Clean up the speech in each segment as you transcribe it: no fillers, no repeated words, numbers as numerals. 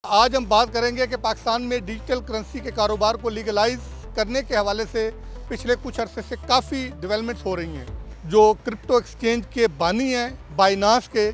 आज हम बात करेंगे कि पाकिस्तान में डिजिटल करेंसी के कारोबार को लीगलाइज करने के हवाले से पिछले कुछ अरसे से काफ़ी डेवलपमेंट्स हो रही हैं। जो क्रिप्टो एक्सचेंज के बानी हैं बाइनास के,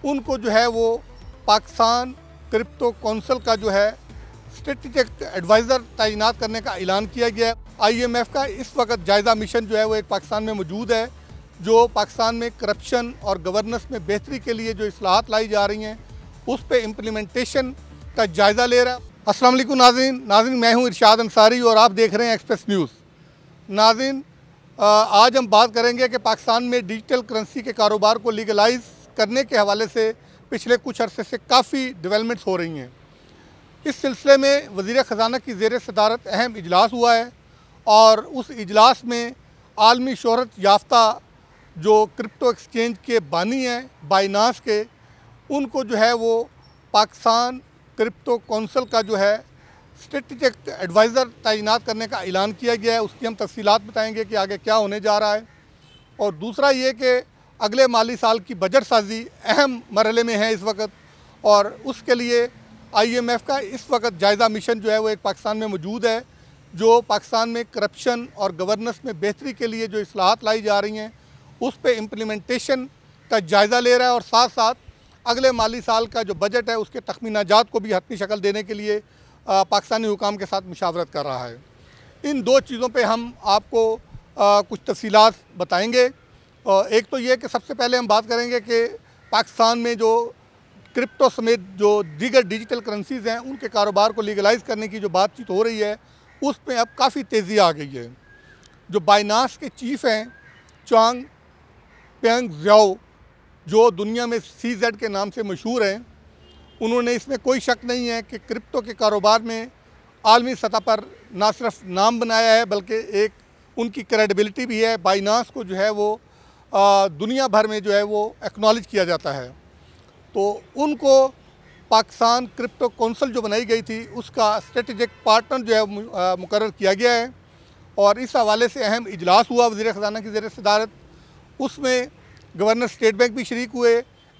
उनको जो है वो पाकिस्तान क्रिप्टो कौंसिल का जो है स्ट्रेटेजिक एडवाइज़र तैनात करने का ऐलान किया गया है। IMF का इस वक्त जायज़ा मिशन जो है वो एक पाकिस्तान में मौजूद है, जो पाकिस्तान में करप्शन और गवर्नेंस में बेहतरी के लिए जो इस्लाहात लाई जा रही हैं उस पर इम्प्लीमेंटेशन का जायज़ा ले रहा है। अस्सलाम वालेकुम नाज़रीन, मैं हूं इरशाद अंसारी और आप देख रहे हैं एक्सप्रेस न्यूज़। नाज़रीन, आज हम बात करेंगे कि पाकिस्तान में डिजिटल करेंसी के कारोबार को लीगलाइज करने के हवाले से पिछले कुछ अरसे से काफ़ी डेवलपमेंट्स हो रही हैं। इस सिलसिले में वज़ीर ख़ज़ाना की ज़ेर सदारत अहम इजलास हुआ है और उस इजलास में आलमी शोहरत याफ्ता जो क्रिप्टो एक्सचेंज के बानी हैं बाइनास के, उनको जो है वो पाकिस्तान क्रिप्टो कौंसिल का जो है स्ट्रेटेजिक एडवाइज़र तैनात करने का ऐलान किया गया है। उसकी हम तफसीलात बताएंगे कि आगे क्या होने जा रहा है। और दूसरा ये कि अगले माली साल की बजट साजी अहम मरहले में है इस वक्त, और उसके लिए IMF का इस वक्त जायज़ा मिशन जो है वो एक पाकिस्तान में मौजूद है, जो पाकिस्तान में करप्शन और गवर्नेंस में बेहतरी के लिए जो इस्लाहात लाई जा रही हैं उस पर इम्प्लीमेंटेशन का जायज़ा ले रहा है और साथ साथ अगले माली साल का जो बजट है उसके तखमीनाजात को भी हतमी शक्ल देने के लिए पाकिस्तानी हुकाम के साथ मुशावरत कर रहा है। इन दो चीज़ों पे हम आपको कुछ तफसीलात बताएंगे। एक तो ये कि सबसे पहले हम बात करेंगे कि पाकिस्तान में जो क्रिप्टो समेत जो दीगर डिजिटल करेंसीज़ हैं उनके कारोबार को लीगलाइज करने की जो बातचीत हो रही है उसमें अब काफ़ी तेज़ी आ गई है। जो बाइनास के चीफ़ हैं चांगपेंग ज़ियाओ, जो दुनिया में CZ के नाम से मशहूर हैं, उन्होंने इसमें कोई शक नहीं है कि क्रिप्टो के कारोबार में आलमी सतह पर ना सिर्फ नाम बनाया है बल्कि एक उनकी क्रेडिबिलिटी भी है। बाइनास को जो है वो दुनिया भर में जो है वो एक्नॉलेज किया जाता है। तो उनको पाकिस्तान क्रिप्टो कौंसिल जो बनाई गई थी उसका स्ट्रेटेजिक पार्टनर जो है मुकर्रर किया गया है और इस हवाले से अहम इजलास हुआ वज़ीर ख़ज़ाना की ज़ेर सदारत। उसमें गवर्नर स्टेट बैंक भी शरीक हुए,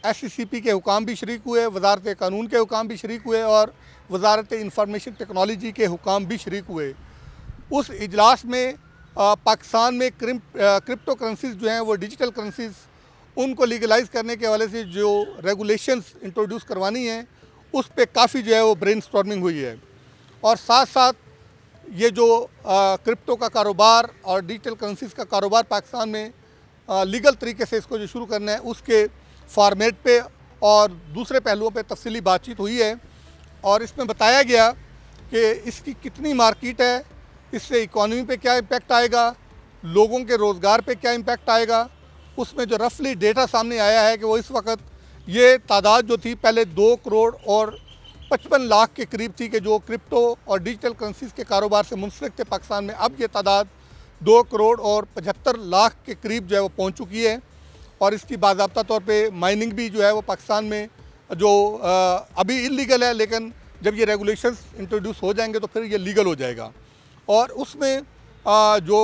SCCP के हुकाम भी शरीक हुए, वज़ारत कानून के हुकाम भी शरीक हुए और वज़ारत इंफॉर्मेशन टेक्नोलॉजी के हुकाम भी शरीक हुए। उस इजलास में पाकिस्तान में क्रिप्टो करेंसीज़ जो हैं वो डिजिटल करेंसीज़ उनको लीगलाइज करने के हवाले से जो रेगुलेशंस इंट्रोड्यूस करवानी हैं उस पर काफ़ी जो है वो ब्रेनस्टॉर्मिंग हुई है। और साथ साथ ये जो क्रिप्टो का कारोबार और डिजिटल करेंसीज़ का कारोबार पाकिस्तान में लीगल तरीके से इसको जो शुरू करना है उसके फॉर्मेट पे और दूसरे पहलुओं पे तफसीली बातचीत हुई है और इसमें बताया गया कि इसकी कितनी मार्केट है, इससे इकॉनमी पे क्या इम्पेक्ट आएगा, लोगों के रोज़गार पे क्या इम्पेक्ट आएगा। उसमें जो रफली डेटा सामने आया है कि वो इस वक्त ये तादाद जो थी पहले 2 करोड़ और 55 लाख के करीब थी कि जो क्रिप्टो और डिजिटल करेंसीज़ के कारोबार से मुंसलिक थे पाकिस्तान में। अब ये तादाद 2 करोड़ और 75 लाख के करीब जो है वो पहुंच चुकी है और इसकी बाज़ाब्ता तौर पे माइनिंग भी जो है वो पाकिस्तान में जो अभी इल्लीगल है, लेकिन जब ये रेगुलेशंस इंट्रोड्यूस हो जाएंगे तो फिर ये लीगल हो जाएगा। और उसमें जो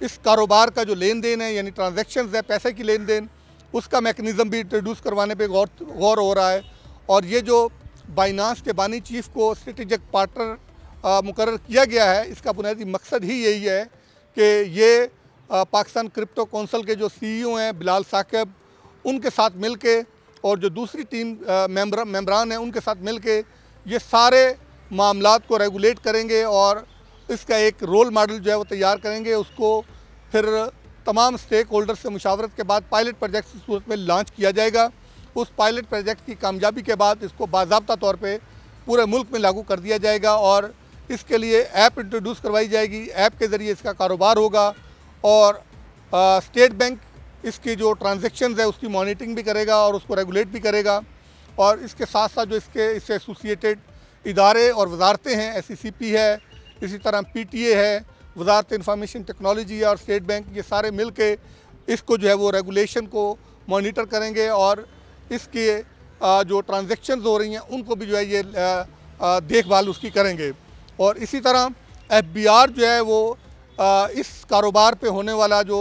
इस कारोबार का जो लेन देन है यानी ट्रांजैक्शंस है, पैसे की लेन देन, उसका मैकेनिज़्म भी इंट्रोड्यूस करवाने पे गौर हो रहा है। और ये जो बाइनास के बानी चीफ़ को स्ट्रेटेजिक पार्टनर मुकर्रर किया गया है, इसका बुनियादी मकसद ही यही है कि ये पाकिस्तान क्रिप्टो कौंसिल के जो CEO हैं बिलाल साकिब, उनके साथ मिल के और जो दूसरी टीम मेंबरान हैं उनके साथ मिल के ये सारे मामलात को रेगुलेट करेंगे और इसका एक रोल मॉडल जो है वो तैयार करेंगे। उसको फिर तमाम स्टेक होल्डर से मुशावरत के बाद पायलट प्रोजेक्ट की सूरत में लॉन्च किया जाएगा। उस पायलट प्रोजेक्ट की कामयाबी के बाद इसको बाज़ाब्ता तौर पे पूरे मुल्क में लागू कर दिया जाएगा और इसके लिए ऐप इंट्रोड्यूस करवाई जाएगी। ऐप के ज़रिए इसका कारोबार होगा और स्टेट बैंक इसकी जो ट्रांजैक्शंस है उसकी मॉनिटरिंग भी करेगा और उसको रेगुलेट भी करेगा। और इसके साथ साथ जो इससे एसोसिएटेड इदारे और वजारतें हैं, SCCP है, इसी तरह PTA है, वजारत इंफॉर्मेशन टेक्नोलॉजी और स्टेट बैंक, ये सारे मिल के इसको जो है वो रेगुलेशन को मॉनिटर करेंगे और इसके जो ट्रांजैक्शंस हो रही हैं उनको भी जो है ये देखभाल उसकी करेंगे। और इसी तरह FBR जो है वो इस कारोबार पे होने वाला जो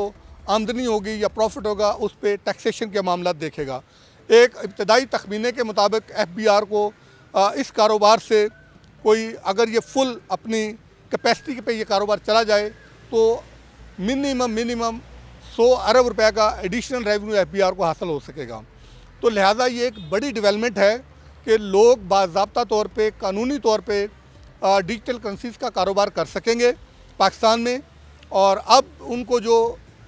आमदनी होगी या प्रॉफिट होगा उस पर टैक्सेशन के मामला देखेगा। एक इब्तदाई तखमीने के मुताबिक FBR को इस कारोबार से कोई अगर ये फुल अपनी कैपेसिटी पे ये कारोबार चला जाए तो मिनिमम 100 अरब रुपए का एडिशनल रेवेन्यू एफबीआर को हासिल हो सकेगा। तो लिहाजा ये एक बड़ी डेवलपमेंट है कि लोग बाज़ाब्ता तौर पे, कानूनी तौर पे डिजिटल करेंसीज़ का कारोबार कर सकेंगे पाकिस्तान में। और अब उनको जो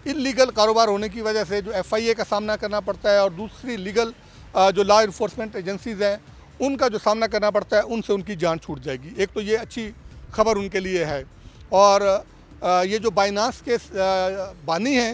इलीगल कारोबार होने की वजह से जो FIA का सामना करना पड़ता है और दूसरी लीगल जो लॉ इन्फोर्समेंट एजेंसीज़ हैं उनका जो सामना करना पड़ता है, उनसे उनकी जान छूट जाएगी। एक तो ये अच्छी खबर उनके लिए है। और ये जो बाइनांस के बानी हैं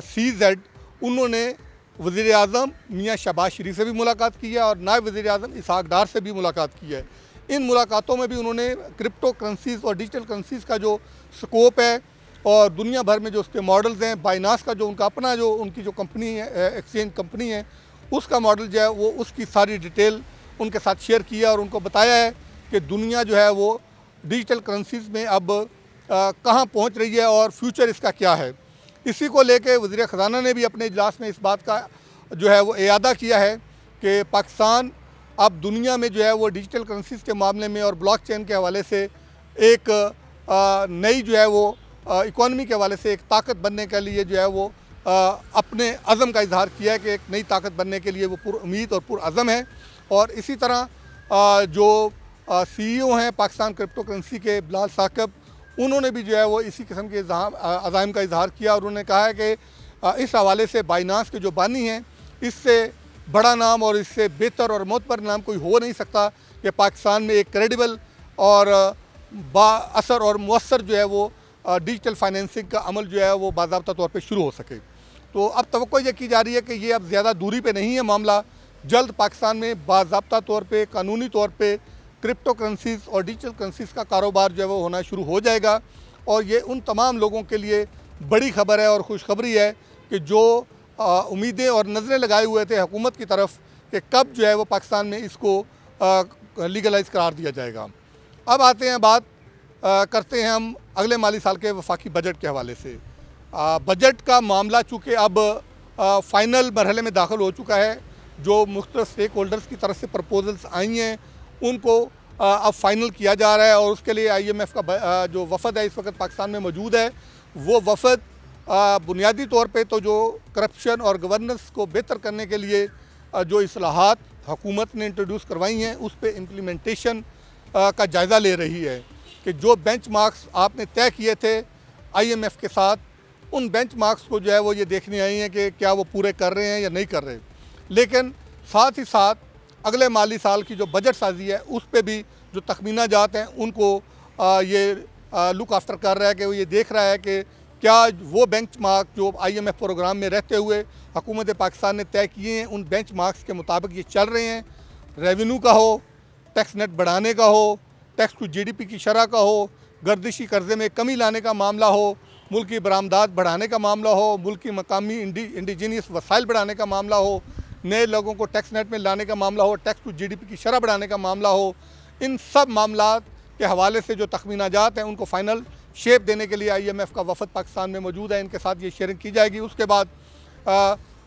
CZ, उन्होंने वज़ीर आज़म मियाँ शहबाज शरीफ से भी मुलाकात की है और नायब वज़ीर आज़म इसहाक डार से भी मुलाकात की है। इन मुलाकातों में भी उन्होंने क्रिप्टो करेंसीज़ और डिजिटल करेंसीज़ का जो स्कोप है और दुनिया भर में जो उसके मॉडल्स हैं, बाइनांस का जो उनका अपना जो उनकी जो कंपनी है, एक्सचेंज कंपनी है, उसका मॉडल जो है वो उसकी सारी डिटेल उनके साथ शेयर किया और उनको बताया है कि दुनिया जो है वो डिजिटल करेंसीज़ में अब कहाँ पहुँच रही है और फ्यूचर इसका क्या है। इसी को लेके वज़ीर ख़जाना ने भी अपने इजलास में इस बात का जो है वो इयादा किया है कि पाकिस्तान अब दुनिया में जो है वो डिजिटल करेंसीज़ के मामले में और ब्लॉकचेन के हवाले से एक नई जो है वो इकॉनमी के हवाले से एक ताकत बनने के लिए जो है वो अपने अज़म का इजहार किया है कि एक नई ताकत बनने के लिए वो पुरुम्मीद और पुरअज़म है। और इसी तरह जो CEO हैं पाकिस्तान क्रिप्टो करेंसी के, बिलाल साकिब, उन्होंने भी जो है वो इसी किस्म के अज़ाइम का इजहार किया और उन्होंने कहा है कि इस हवाले से बाइनांस के जो बानी हैं, इससे बड़ा नाम और इससे बेहतर और मोतबर नाम कोई हो नहीं सकता कि पाकिस्तान में एक क्रेडिबल और बाअसर और मुअस्सर जो है वो डिजिटल फाइनेंसिंग का अमल जो है वो बाज़ाब्ता तौर पे शुरू हो सके। तो अब तवक्को ये की जा रही है कि ये अब ज़्यादा दूरी पे नहीं है मामला, जल्द पाकिस्तान में बाज़ाब्ता तौर पे, कानूनी तौर पे क्रिप्टो करेंसीज़ और डिजिटल करेंसीज़ का कारोबार जो है वो होना शुरू हो जाएगा। और ये उन तमाम लोगों के लिए बड़ी खबर है और खुशखबरी है कि जो उम्मीदें और नज़रें लगाए हुए थे हुकूमत की तरफ कि कब जो है वो पाकिस्तान में इसको लीगलाइज करार दिया जाएगा। अब आते हैं बात करते हैं हम अगले माली साल के वफाकी बजट के हवाले से। बजट का मामला चूँकि अब फ़ाइनल मरहले में दाखिल हो चुका है, जो मुख्तलिफ स्टेक होल्डर्स की तरफ से प्रपोजल्स आई हैं उनको अब फाइनल किया जा रहा है और उसके लिए IMF का जो वफ़द है इस वक्त पाकिस्तान में मौजूद है, वो वफ़द बुनियादी तौर पे तो जो करप्शन और गवर्नेंस को बेहतर करने के लिए जो इस्लाहात हुकूमत ने इंट्रोड्यूस करवाई हैं उस पे इम्प्लीमेंटेशन का जायज़ा ले रही है कि जो बेंचमार्क्स आपने तय किए थे IMF के साथ, उन बेंचमार्क्स को जो है वो ये देखने आई हैं कि क्या वो पूरे कर रहे हैं या नहीं कर रहे। लेकिन साथ ही साथ अगले माली साल की जो बजट साजी है उस पे भी जो तखमीना जात हैं उनको ये लुक आफ्टर कर रहा है कि वो ये देख रहा है कि क्या वो बेंचमार्क जो IMF प्रोग्राम में रहते हुए हुकूमत पाकिस्तान ने तय किए हैं उन बेंचमार्क्स के मुताबिक ये चल रहे हैं। रेवेन्यू का हो, टैक्स नेट बढ़ाने का हो, टैक्स टू GDP की शरह का हो, गर्दिशी कर्जे में कमी लाने का मामला हो, मुल्की बरामदात बढ़ाने का मामला हो, मुल्की मकामी इंडिजीनियस वसाइल बढ़ाने का मामला हो, नए लोगों को टैक्स नेट में लाने का मामला हो, टैक्स टू GDP की शरह बढ़ाने का मामला हो, इन सब मामलात के हवाले से जो तखमीनाजात हैं उनको फ़ाइनल शेप देने के लिए IMF का वफ़द पाकिस्तान में मौजूद है। इनके साथ ये शेयरिंग की जाएगी। उसके बाद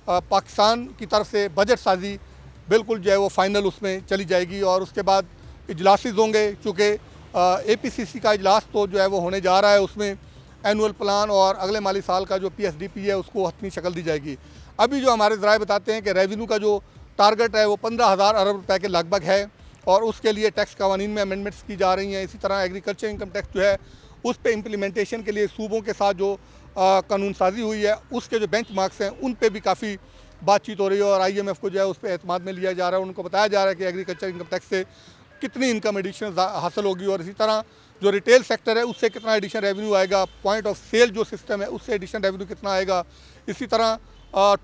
पाकिस्तान की तरफ से बजट साजी बिल्कुल जो है वो फ़ाइनल उसमें चली जाएगी और उसके बाद इजलासेस होंगे। चूँकि APCC का इजलास तो जो है वो होने जा रहा है, उसमें एनुअल प्लान और अगले माली साल का जो PSDP है उसको हतमी शक्ल दी जाएगी। अभी जो हमारे ज़राए बताते हैं कि रेवेन्यू का जो टारगेट है वो 15,000 अरब रुपए के लगभग है और उसके लिए टैक्स कवानीन में अमेंडमेंट्स की जा रही हैं। इसी तरह एग्रीकल्चर इनकम टैक्स जो है उस पे इम्प्लीमेंटेशन के लिए सूबों के साथ जो कानून साजी हुई है उसके जो बेंचमार्क्स हैं उन पे भी काफ़ी बातचीत हो रही है और IMF को जो है उस पर एतमाद में लिया जा रहा है। उनको बताया जा रहा है कि एग्रीकल्चर इनकम टैक्स से कितनी इनकम एडिशन हासिल होगी और इसी तरह जो रिटेल सेक्टर है उससे कितना एडिशन रेवेन्यू आएगा, पॉइंट ऑफ सेल जो सिस्टम है उससे एडिशन रेवेन्यू कितना आएगा। इसी तरह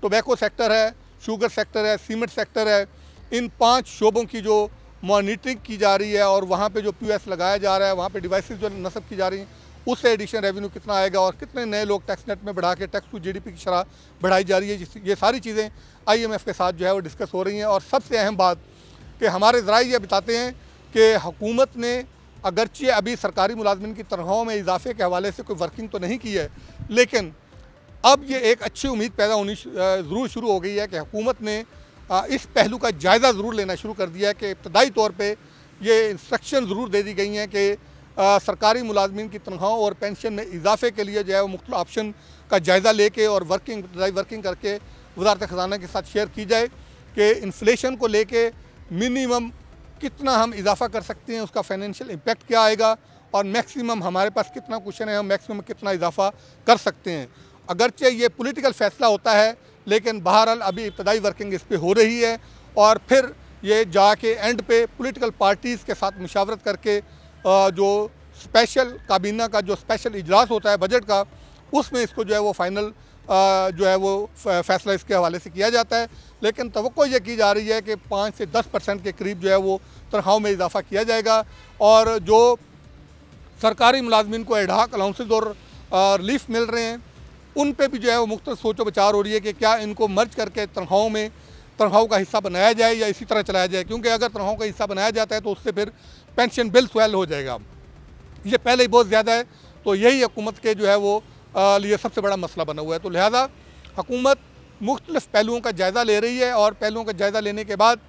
टोबैको सेक्टर है, शुगर सेक्टर है, सीमेंट सेक्टर है, इन 5 शोबों की जो मॉनिटरिंग की जा रही है और वहाँ पे जो POS लगाया जा रहा है, वहाँ पे डिवाइसेस जो नस्ब की जा रही हैं, उससे एडिशन रेवेन्यू कितना आएगा और कितने नए लोग टैक्स नेट में बढ़ा के टैक्स टू GDP की शरह बढ़ाई जा रही है। ये सारी चीज़ें IMF के साथ जो है वो डिस्कस हो रही हैं। और सबसे अहम बात कि हमारे ज़राए ये बताते हैं कि हुकूमत ने अगरचे अभी सरकारी मुलाजमिन की तनख्वाहों में इजाफे के हवाले से कोई वर्किंग तो नहीं की है, लेकिन अब ये एक अच्छी उम्मीद पैदा होनी ज़रूर शुरू हो गई है कि हुकूमत ने इस पहलू का जायज़ा ज़रूर लेना शुरू कर दिया है कि इब्तदाई तौर पे ये इंस्ट्रक्शन ज़रूर दे दी गई हैं कि सरकारी मुलाजमीन की तनख्वाहों और पेंशन में इजाफे के लिए जो है वो मुख्तलिफ ऑप्शन का जायज़ा लेके और वर्किंग करके वज़ारत ख़ज़ाना के साथ शेयर की जाए कि इन्फ्लेशन को लेके मिनिमम कितना हम इजाफा कर सकते हैं, उसका फाइनेंशियल इम्पैक्ट क्या आएगा और मैक्सिमम हमारे पास कितना कुशन है, हम मैक्सिमम कितना इजाफा कर सकते हैं। अगरचे ये पॉलिटिकल फ़ैसला होता है, लेकिन बहरहाल अभी इब्तदाई वर्किंग इस पर हो रही है और फिर ये जाके एंड पे पॉलिटिकल पार्टीज़ के साथ मुशावरत करके जो स्पेशल काबीना का जो स्पेशल इजलास होता है बजट का, उसमें इसको जो है वो फाइनल जो है वो फ़ैसला इसके हवाले से किया जाता है। लेकिन तवक्को ये की जा रही है कि 5 से 10% के करीब जो है वो तनख्वाहों में इजाफा किया जाएगा और जो सरकारी मुलाजमीन को एडहाक अलाउंसेस और रिलीफ मिल रहे हैं उन पे भी जो है वो मुख्तलिफ सोचो विचार हो रही है कि क्या इनको मर्ज करके तनख्वाहों का हिस्सा बनाया जाए या इसी तरह चलाया जाए, क्योंकि अगर तनख्वाहों का हिस्सा बनाया जाता है तो उससे फिर पेंशन बिल स्वेल हो जाएगा। ये पहले ही बहुत ज़्यादा है, तो यही हुकूमत के जो है वो लिए सबसे बड़ा मसला बना हुआ है। तो लिहाजा हुकूमत मुख्तलिफ पहलुओं का जायज़ा ले रही है और पहलुओं का जायज़ा लेने के बाद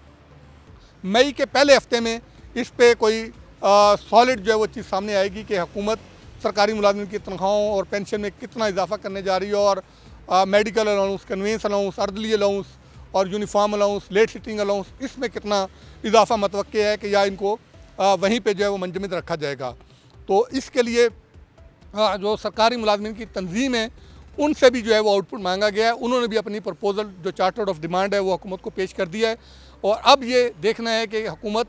मई के पहले हफ्ते में इस पर कोई सॉलिड जो है वो चीज़ सामने आएगी कि हुकूमत सरकारी मुलाजिम की तनख्वाहों और पेंशन में कितना इजाफा करने जा रही है और medical allowance, conveyance allowance, orderly allowance और uniform allowance, late sitting allowance, इसमें कितना इजाफा मतवक्के है कि या इनको वहीं पे जो है वो मंजमद रखा जाएगा। तो इसके लिए जो सरकारी मुलाजमीन की तंजीम है उनसे भी जो है वो आउटपुट मांगा गया है। उन्होंने भी अपनी प्रपोज़ल जो चार्टर ऑफ डिमांड है वो हुकूमत को पेश कर दिया है और अब ये देखना है कि हुकूमत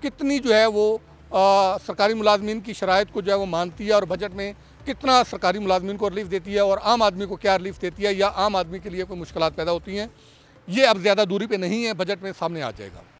कितनी जो है वो सरकारी मुलाजमीन की शराइत को जो है वो मानती है और बजट में कितना सरकारी मुलाजमीन को रिलीफ देती है और आम आदमी को क्या रिलीफ देती है या आम आदमी के लिए कोई मुश्किलात पैदा होती हैं। ये अब ज़्यादा दूरी पे नहीं है, बजट में सामने आ जाएगा।